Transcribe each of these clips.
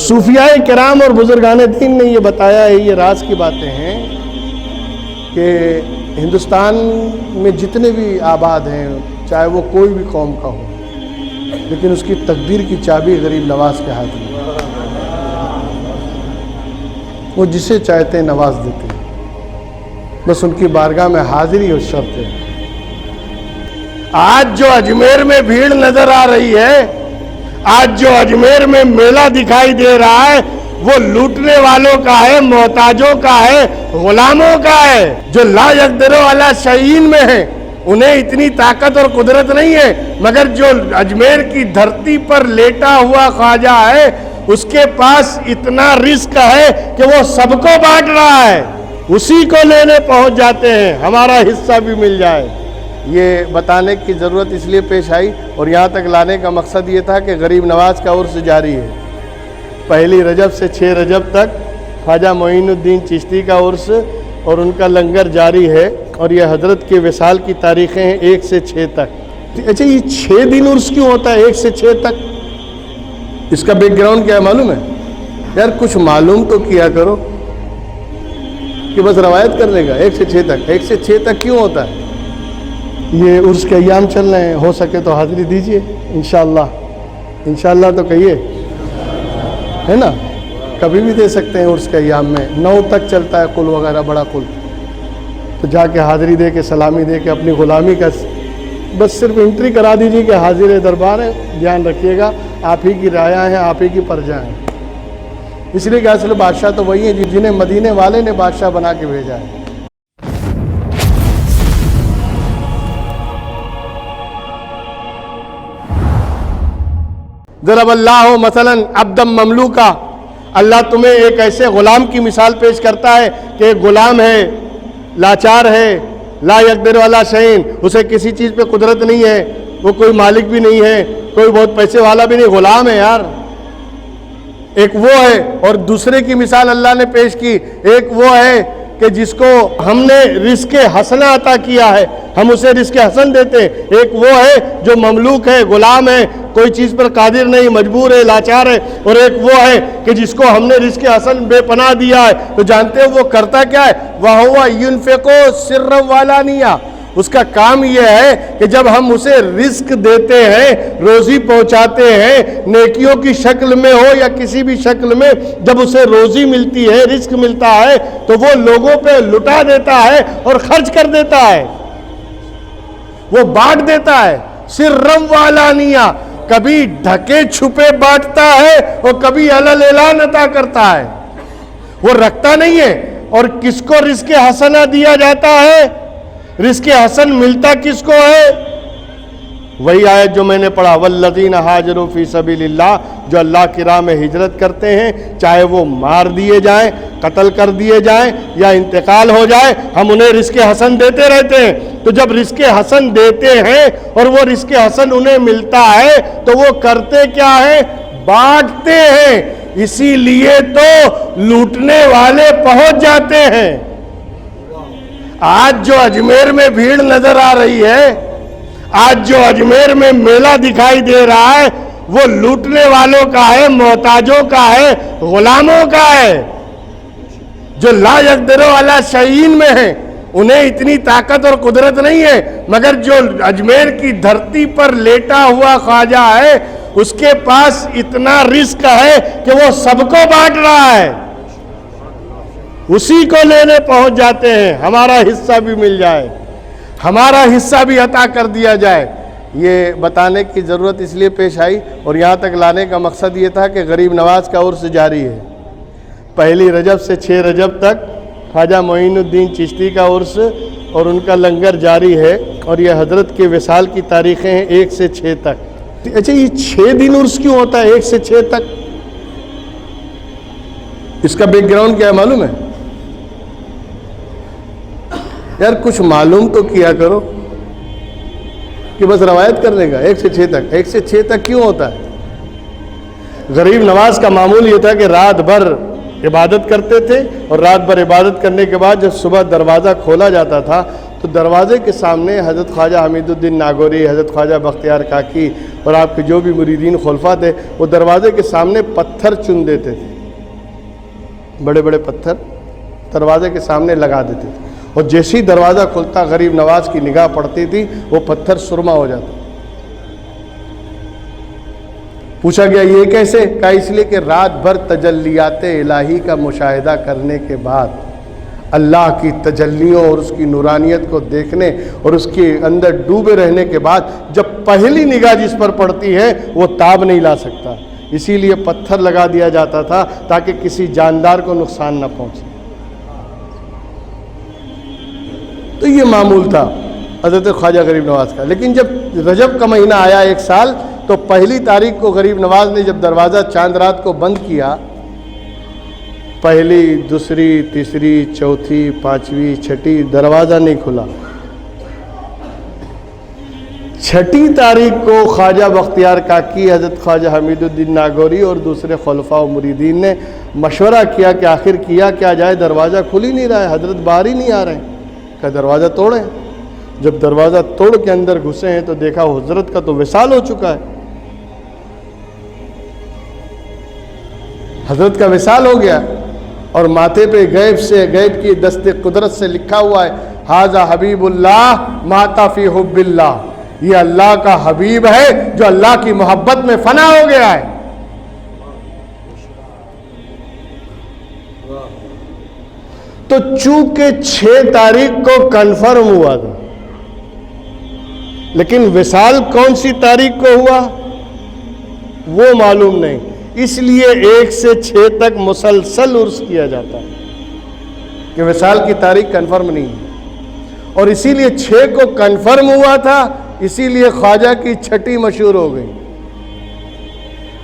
صوفیاء کرام اور بزرگان دین نے یہ بتایا ہے، یہ راز کی باتیں ہیں کہ ہندوستان میں جتنے بھی آباد ہیں، چاہے وہ کوئی بھی قوم کا ہو، لیکن اس کی تقدیر کی چابی غریب نواز کے ہاتھ میں، وہ جسے چاہتے ہیں نواز دیتے ہیں، بس ان کی بارگاہ میں حاضری اور شرط ہے۔ آج جو اجمیر میں بھیڑ نظر آ رہی ہے، آج جو اجمیر میں میلہ دکھائی دے رہا ہے، وہ لوٹنے والوں کا ہے، محتاجوں کا ہے، غلاموں کا ہے، جو لا یقدر علی شیء میں ہیں، انہیں اتنی طاقت اور قدرت نہیں ہے، مگر جو اجمیر کی دھرتی پر لیٹا ہوا خواجہ ہے، اس کے پاس اتنا رزق ہے کہ وہ سب کو بانٹ رہا ہے، اسی کو لینے پہنچ جاتے ہیں، ہمارا حصہ بھی مل جائے۔ یہ بتانے کی ضرورت اس لیے پیش آئی اور یہاں تک لانے کا مقصد یہ تھا کہ غریب نواز کا عرس جاری ہے، پہلی رجب سے 6 رجب تک خواجہ معین الدین چشتی کا عرس اور ان کا لنگر جاری ہے، اور یہ حضرت کے وصال کی تاریخیں ہیں 1 سے 6 تک۔ اچھا، یہ 6 دن عرس کیوں ہوتا ہے 1 سے 6 تک؟ اس کا بیک گراؤنڈ کیا ہے معلوم ہے؟ یار کچھ معلوم تو کیا کرو کہ بس روایت کرنے کا 1 سے 6 تک۔ 1 سے 6 تک کیوں ہوتا ہے؟ یہ عرس کے ایام چل رہے ہیں، ہو سکے تو حاضری دیجئے انشاءاللہ۔ انشاءاللہ تو کہیے، ہے نا؟ کبھی بھی دے سکتے ہیں عرس کے ایام میں، 9 تک چلتا ہے قل وغیرہ، بڑا قل، تو جا کے حاضری دے کے سلامی دے کے اپنی غلامی کا بس صرف انٹری کرا دیجیے کہ حاضر دربار ہے، دھیان رکھیے گا آپ ہی کی رعایا ہیں، آپ ہی کی پرجا ہیں، اس لیے کہ اصل بادشاہ تو وہی ہیں جنہیں مدینے والے نے بادشاہ بنا کے بھیجا ہے۔ ضرب اللہ مثلا عبدا مملوکا، اللہ تمہیں ایک ایسے غلام کی مثال پیش کرتا ہے کہ ایک غلام ہے، لاچار ہے، لا یقدر علی شیء، اسے کسی چیز پہ قدرت نہیں ہے، وہ کوئی مالک بھی نہیں ہے، کوئی بہت پیسے والا بھی نہیں، غلام ہے یار۔ ایک وہ ہے، اور دوسرے کی مثال اللہ نے پیش کی، ایک وہ ہے کہ جس کو ہم نے رزق حسنہ عطا کیا ہے، ہم اسے رزق حسن دیتے ہیں۔ ایک وہ ہے جو مملوک ہے، غلام ہے، کوئی چیز پر قادر نہیں، مجبور ہے، لاچار ہے، اور ایک وہ ہے کہ جس کو ہم نے رزق حسن بے پناہ دیا ہے۔ تو جانتے ہو وہ کرتا کیا ہے؟ وَهُوَ يُنْفِقُ سِرًّا وَعَلَانِيَةً، اس کا کام یہ ہے کہ جب ہم اسے رزق دیتے ہیں، روزی پہنچاتے ہیں، نیکیوں کی شکل میں ہو یا کسی بھی شکل میں، جب اسے روزی ملتی ہے، رزق ملتا ہے، تو وہ لوگوں پہ لٹا دیتا ہے اور خرچ کر دیتا ہے، وہ بانٹ دیتا ہے، سرًّا وعلانیہ، کبھی ڈھکے چھپے بانٹتا ہے اور کبھی علل اعلان عطا کرتا ہے، وہ رکھتا نہیں ہے۔ اور کس کو رزق حسنہ دیا جاتا ہے؟ رزق حسن ملتا کس کو ہے؟ وہی آیت جو میں نے پڑھا، والذین ہاجروا فی سبیل اللہ، جو اللہ کی راہ میں ہجرت کرتے ہیں، چاہے وہ مار دیے جائیں، قتل کر دیے جائیں یا انتقال ہو جائے، ہم انہیں رزق حسن دیتے رہتے ہیں۔ تو جب رزق حسن دیتے ہیں اور وہ رزق حسن انہیں ملتا ہے تو وہ کرتے کیا ہے؟ بانٹتے ہیں، اسی لیے تو لوٹنے والے پہنچ جاتے ہیں۔ آج جو اجمیر میں بھیڑ نظر آ رہی ہے، آج جو اجمیر میں میلہ دکھائی دے رہا ہے، وہ لوٹنے والوں کا ہے، محتاجوں کا ہے، غلاموں کا ہے، جو لا یقدر علی شیء میں ہیں، انہیں اتنی طاقت اور قدرت نہیں ہے، مگر جو اجمیر کی دھرتی پر لیٹا ہوا خواجہ ہے، اس کے پاس اتنا رزق ہے کہ وہ سب کو بانٹ رہا ہے، اسی کو لینے پہنچ جاتے ہیں، ہمارا حصہ بھی مل جائے، ہمارا حصہ بھی عطا کر دیا جائے۔ یہ بتانے کی ضرورت اس لیے پیش آئی اور یہاں تک لانے کا مقصد یہ تھا کہ غریب نواز کا عرس جاری ہے، پہلی رجب سے 6 رجب تک خواجہ معین الدین چشتی کا عرس اور ان کا لنگر جاری ہے، اور یہ حضرت کے وصال کی تاریخیں ہیں 1 سے 6 تک۔ اچھا، یہ 6 دن عرس کیوں ہوتا ہے 1 سے 6 تک؟ اس کا بیک گراؤنڈ کیا ہے معلوم ہے؟ یار کچھ معلوم تو کیا کرو کہ بس روایت کرنے کا 1 سے 6 تک۔ 1 سے 6 تک کیوں ہوتا ہے؟ غریب نواز کا معمول یہ تھا کہ رات بھر عبادت کرتے تھے، اور رات بھر عبادت کرنے کے بعد جب صبح دروازہ کھولا جاتا تھا تو دروازے کے سامنے حضرت خواجہ حمید الدین ناگوری، حضرت خواجہ بختیار کاکی اور آپ کے جو بھی مریدین خلفاء تھے، وہ دروازے کے سامنے پتھر چن دیتے تھے، بڑے بڑے پتھر دروازے کے سامنے لگا دیتے تھے، اور جیسے ہی دروازہ کھلتا غریب نواز کی نگاہ پڑتی تھی وہ پتھر سرما ہو جاتا۔ پوچھا گیا یہ کیسے؟ کہا اس لیے کہ رات بھر تجلیات الہی کا مشاہدہ کرنے کے بعد، اللہ کی تجلیوں اور اس کی نورانیت کو دیکھنے اور اس کے اندر ڈوبے رہنے کے بعد جب پہلی نگاہ جس پر پڑتی ہے وہ تاب نہیں لا سکتا، اسی لیے پتھر لگا دیا جاتا تھا تاکہ کسی جاندار کو نقصان نہ پہنچے۔ تو یہ معمول تھا حضرت خواجہ غریب نواز کا۔ لیکن جب رجب کا مہینہ آیا ایک سال، تو پہلی تاریخ کو غریب نواز نے جب دروازہ چاند رات کو بند کیا، پہلی، دوسری، تیسری، چوتھی، پانچویں، چھٹی، دروازہ نہیں کھلا۔ چھٹی تاریخ کو خواجہ بختیار کاکی، حضرت خواجہ حمید الدین ناگوری اور دوسرے خلفاء و مریدین نے مشورہ کیا کہ آخر کیا کیا جائے، دروازہ کھل ہی نہیں رہا ہے، حضرت باہر ہی نہیں آ رہے ہیں۔ کہ دروازہ توڑیں۔ جب دروازہ توڑ کے اندر گھسے ہیں تو دیکھا حضرت کا تو وصال ہو چکا ہے، حضرت کا وصال ہو گیا، اور ماتھے پہ غیب کی دست قدرت سے لکھا ہوا ہے، ھذا حبیب اللہ مات فی حب اللہ، یہ اللہ کا حبیب ہے جو اللہ کی محبت میں فنا ہو گیا ہے۔ تو چونکہ 6 تاریخ کو کنفرم ہوا تھا، لیکن وصال کون سی تاریخ کو ہوا وہ معلوم نہیں، اس لیے 1 سے 6 تک مسلسل عرس کیا جاتا ہے کہ وصال کی تاریخ کنفرم نہیں ہے، اور اسی لیے 6 کو کنفرم ہوا تھا، اسی لیے خواجہ کی چھٹی مشہور ہو گئی۔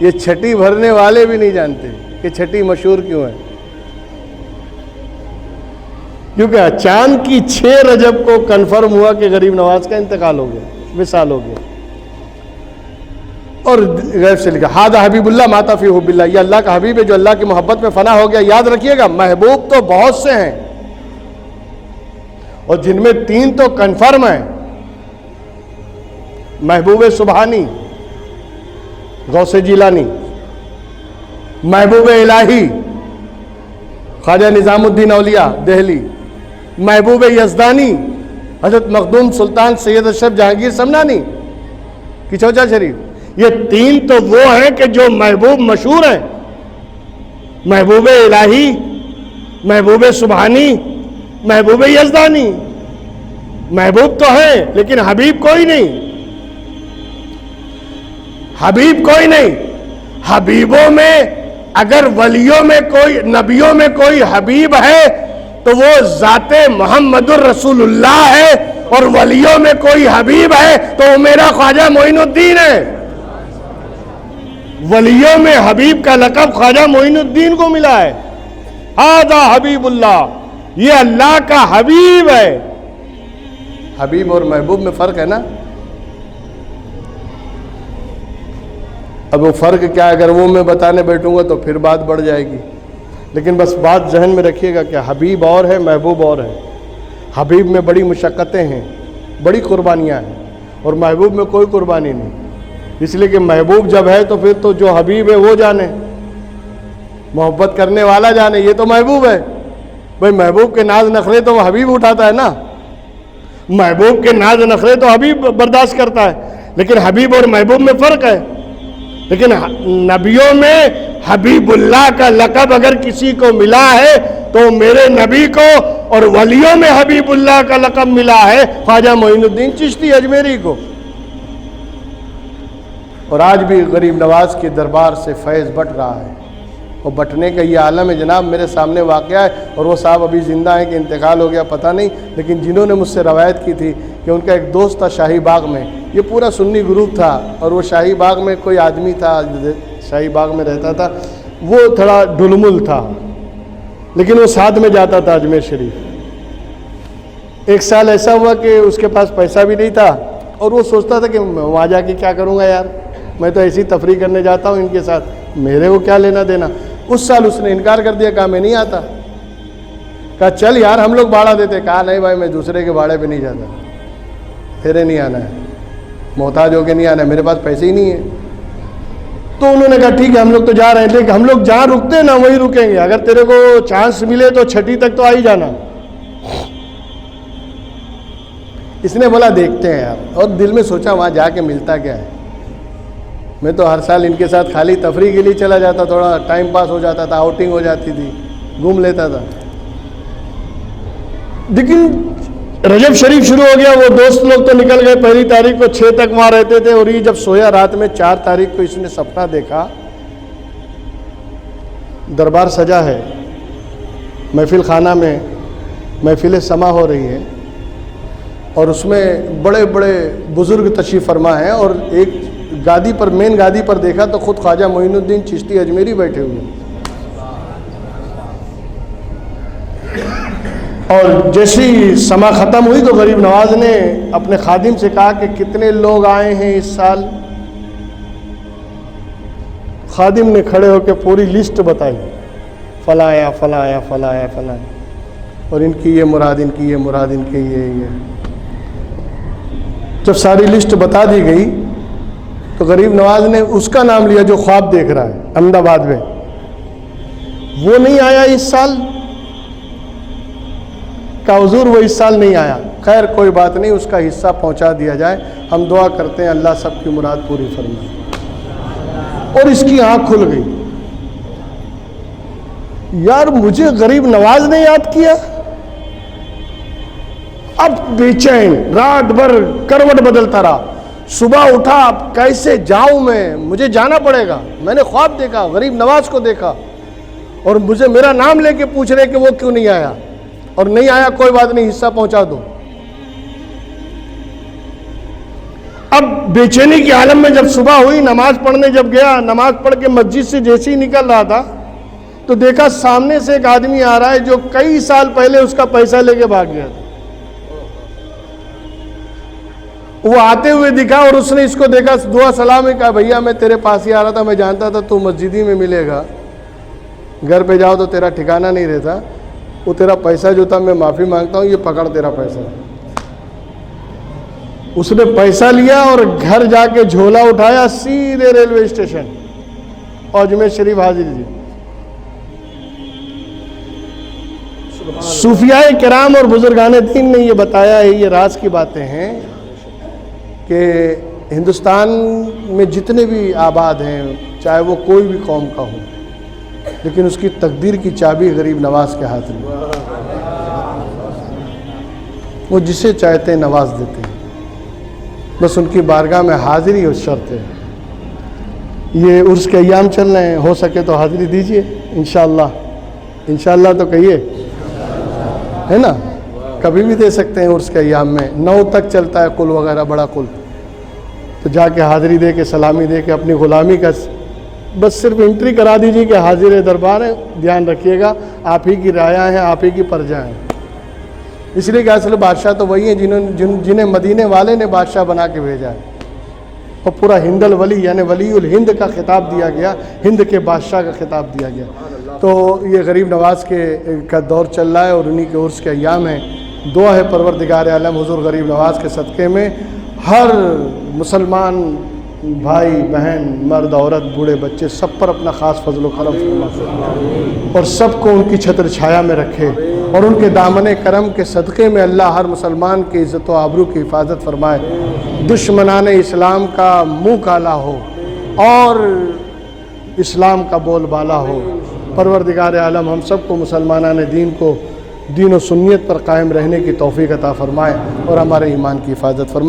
یہ چھٹی بھرنے والے بھی نہیں جانتے کہ چھٹی مشہور کیوں ہے، کیونکہ چاند کی 6 رجب کو کنفرم ہوا کہ غریب نواز کا انتقال ہو گیا، وصال ہو گیا، اور غیب سے لکھا ھذا حبیب اللہ مات فی حب اللہ، یہ اللہ کا حبیب ہے جو اللہ کی محبت میں فنا ہو گیا۔ یاد رکھیے گا محبوب تو بہت سے ہیں، اور جن میں 3 تو کنفرم ہیں، محبوب سبحانی غوث جیلانی، محبوب الہی خواجہ نظام الدین اولیاء دہلی، محبوب یزدانی حضرت مخدوم سلطان سید اشرف جہانگیر سمنانی کی چوچا شریف۔ یہ 3 تو وہ ہیں کہ جو محبوب مشہور ہیں، محبوب الہی، محبوب سبحانی، محبوب یزدانی، محبوب تو ہیں لیکن حبیب کوئی نہیں، حبیب کوئی نہیں۔ حبیبوں میں اگر ولیوں میں کوئی، نبیوں میں کوئی حبیب ہے تو وہ ذات محمد الرسول اللہ ہے، اور ولیوں میں کوئی حبیب ہے تو وہ میرا خواجہ معین الدین ہے۔ ولیوں میں حبیب کا لقب خواجہ معین الدین کو ملا ہے، ھذا حبیب اللہ، یہ اللہ کا حبیب ہے۔ حبیب اور محبوب میں فرق ہے نا۔ اب وہ فرق کیا ہے، اگر وہ میں بتانے بیٹھوں گا تو پھر بات بڑھ جائے گی، لیکن بس بات ذہن میں رکھیے گا کہ حبیب اور ہے، محبوب اور ہے۔ حبیب میں بڑی مشقتیں ہیں، بڑی قربانیاں ہیں، اور محبوب میں کوئی قربانی نہیں، اس لیے کہ محبوب جب ہے تو پھر تو جو حبیب ہے وہ جانے، محبت کرنے والا جانے، یہ تو محبوب ہے۔ بھئی محبوب کے ناز نخرے تو وہ حبیب اٹھاتا ہے نا، محبوب کے ناز نخرے تو حبیب برداشت کرتا ہے، لیکن حبیب اور محبوب میں فرق ہے۔ لیکن نبیوں میں حبیب اللہ کا لقب اگر کسی کو ملا ہے تو میرے نبی کو، اور ولیوں میں حبیب اللہ کا لقب ملا ہے خواجہ معین الدین چشتی اجمیری کو۔ اور آج بھی غریب نواز کے دربار سے فیض بٹ رہا ہے، اور بٹنے کا یہ عالم ہے جناب، میرے سامنے واقعہ ہے، اور وہ صاحب ابھی زندہ ہیں کہ انتقال ہو گیا پتہ نہیں، لیکن جنہوں نے مجھ سے روایت کی تھی کہ ان کا ایک دوست تھا شاہی باغ میں، یہ پورا سنی گروپ تھا، اور وہ شاہی باغ میں کوئی آدمی تھا، شاہی باغ میں رہتا تھا، وہ تھوڑا ڈھلمل تھا، لیکن وہ ساتھ میں جاتا تھا اجمیر شریف۔ ایک سال ایسا ہوا کہ اس کے پاس پیسہ بھی نہیں تھا، اور وہ سوچتا تھا کہ وہاں جا کے کیا کروں گا یار، میں تو ایسی تفریح کرنے جاتا ہوں ان کے ساتھ، میرے کو کیا لینا دینا۔ اس سال اس نے انکار کر دیا، کہا میں نہیں آتا۔ کہا چل یار ہم لوگ بھاڑا دیتے. کہا نہیں بھائی میں دوسرے کے بھاڑے پہ نہیں جاتا, تیرے نہیں آنا ہے, محتاج ہو کے نہیں آنا ہے, میرے پاس پیسے ہی نہیں ہیں. تو انہوں نے کہا ٹھیک ہے ہم لوگ تو جا رہے ہیں, لیکن ہم لوگ جہاں رکتے ہیں نا وہیں رکیں گے, اگر تیرے کو چانس ملے تو چھٹی تک تو آ ہی جانا. اس نے بولا دیکھتے ہیں یار, اور دل میں سوچا وہاں جا کے ملتا کیا ہے. میں تو ہر سال ان کے ساتھ خالی تفریح کے لیے چلا جاتا, تھوڑا ٹائم پاس ہو جاتا تھا, آؤٹنگ ہو جاتی تھی, گھوم لیتا تھا. لیکن رجب شریف شروع ہو گیا, وہ دوست لوگ تو نکل گئے, پہلی تاریخ کو 6 تک وہاں رہتے تھے, اور یہ جب سویا رات میں 4 تاریخ کو اس نے سپنا دیکھا, دربار سجا ہے, محفل خانہ میں محفل سما ہو رہی ہے, اور اس میں بڑے بڑے بزرگ تشریف فرما ہیں, اور ایک گادی پر, مین گادی پر دیکھا تو خود خواجہ معین الدین چشتی اجمیری بیٹھے ہوئے ہیں. اور جیسی سما ختم ہوئی تو غریب نواز نے اپنے خادم سے کہا کہ کتنے لوگ آئے ہیں اس سال. خادم نے کھڑے ہو کے پوری لسٹ بتائی, فلاں آیا, فلاں آیا, فلاں آیا, فلاں آیا, اور ان کی یہ مراد, ان کی یہ مراد, ان کی یہ. جب ساری لسٹ بتا دی گئی تو غریب نواز نے اس کا نام لیا جو خواب دیکھ رہا ہے احمد آباد میں. وہ نہیں آیا اس سال. کہ حضور وہ اس سال نہیں آیا. خیر کوئی بات نہیں, اس کا حصہ پہنچا دیا جائے. ہم دعا کرتے ہیں اللہ سب کی مراد پوری فرمائے. اور اس کی آنکھ کھل گئی, یار مجھے غریب نواز نے یاد کیا. اب بے چین رات بھر کروٹ بدلتا رہا. صبح اٹھا, اب کیسے جاؤں میں, مجھے جانا پڑے گا. میں نے خواب دیکھا, غریب نواز کو دیکھا, اور مجھے میرا نام لے کے پوچھ رہے کہ وہ کیوں نہیں آیا. اور نہیں آیا کوئی بات نہیں, حصہ پہنچا دو. اب بے چینی کی عالم میں جب صبح ہوئی, نماز پڑھنے جب گیا, نماز پڑھ کے مسجد سے جیسے ہی نکل رہا تھا تو دیکھا سامنے سے ایک آدمی آ رہا ہے جو کئی سال پہلے اس کا پیسہ لے کے بھاگ گیا تھا. وہ آتے ہوئے دکھا, اور اس نے اس کو دیکھا, دعا سلام کہا, بھیا میں تیرے پاس ہی آ رہا تھا, میں جانتا تھا تو مسجد ہی میں ملے گا, گھر پہ جاؤ تو تیرا ٹھکانہ نہیں رہتا. وہ تیرا پیسہ جو تھا میں معافی مانگتا ہوں, یہ پکڑ تیرا پیسہ. اس نے پیسہ لیا اور گھر جا کے جھولا اٹھایا, سیدھے ریلوے اسٹیشن اور اجمیر شریف حاضر جی. صوفیاء کرام اور بزرگان دین نے یہ بتایا ہے, یہ راز کی باتیں ہیں کہ ہندوستان میں جتنے بھی آباد ہیں, چاہے وہ کوئی بھی قوم کا ہو, لیکن اس کی تقدیر کی چابی غریب نواز کے ہاتھ میں. وہ جسے چاہتے ہیں نواز دیتے ہیں, بس ان کی بارگاہ میں حاضری اور شرط ہے. یہ عرس کے ایام چل رہے ہیں, ہو سکے تو حاضری دیجئے انشاءاللہ. انشاءاللہ تو کہیے, ہے نا, کبھی بھی دے سکتے ہیں عرس کے ایام میں. 9 تک چلتا ہے کل وغیرہ, بڑا کل, تو جا کے حاضری دے کے سلامی دے کے اپنی غلامی کا بس صرف انٹری کرا دیجیے کہ حاضر دربار ہے. دھیان رکھیے گا, آپ ہی کی رعایا ہیں, آپ ہی کی پرجا ہیں. اس لیے کہ اصل بادشاہ تو وہی ہیں جنہیں مدینے والے نے بادشاہ بنا کے بھیجا ہے. اور پورا ہند الولی یعنی ولی الہند کا خطاب دیا گیا, ہند کے بادشاہ کا خطاب دیا گیا. تو یہ غریب نواز کا دور چل رہا ہے, اور انہی کے عرس کے ایام ہیں. دعا ہے پروردگار عالم حضور غریب نواز کے صدقے میں ہر مسلمان بھائی بہن, مرد عورت, بوڑھے بچے, سب پر اپنا خاص فضل و کرم فرمائے, اور سب کو ان کی چھتر چھایا میں رکھے, اور ان کے دامن کرم کے صدقے میں اللہ ہر مسلمان کی عزت و آبرو کی حفاظت فرمائے. دشمنان اسلام کا منہ کالا ہو اور اسلام کا بول بالا ہو. پروردگار عالم ہم سب کو مسلمانان دین کو دین و سنیت پر قائم رہنے کی توفیق عطا فرمائے, اور ہمارے ایمان کی حفاظت فرمائے.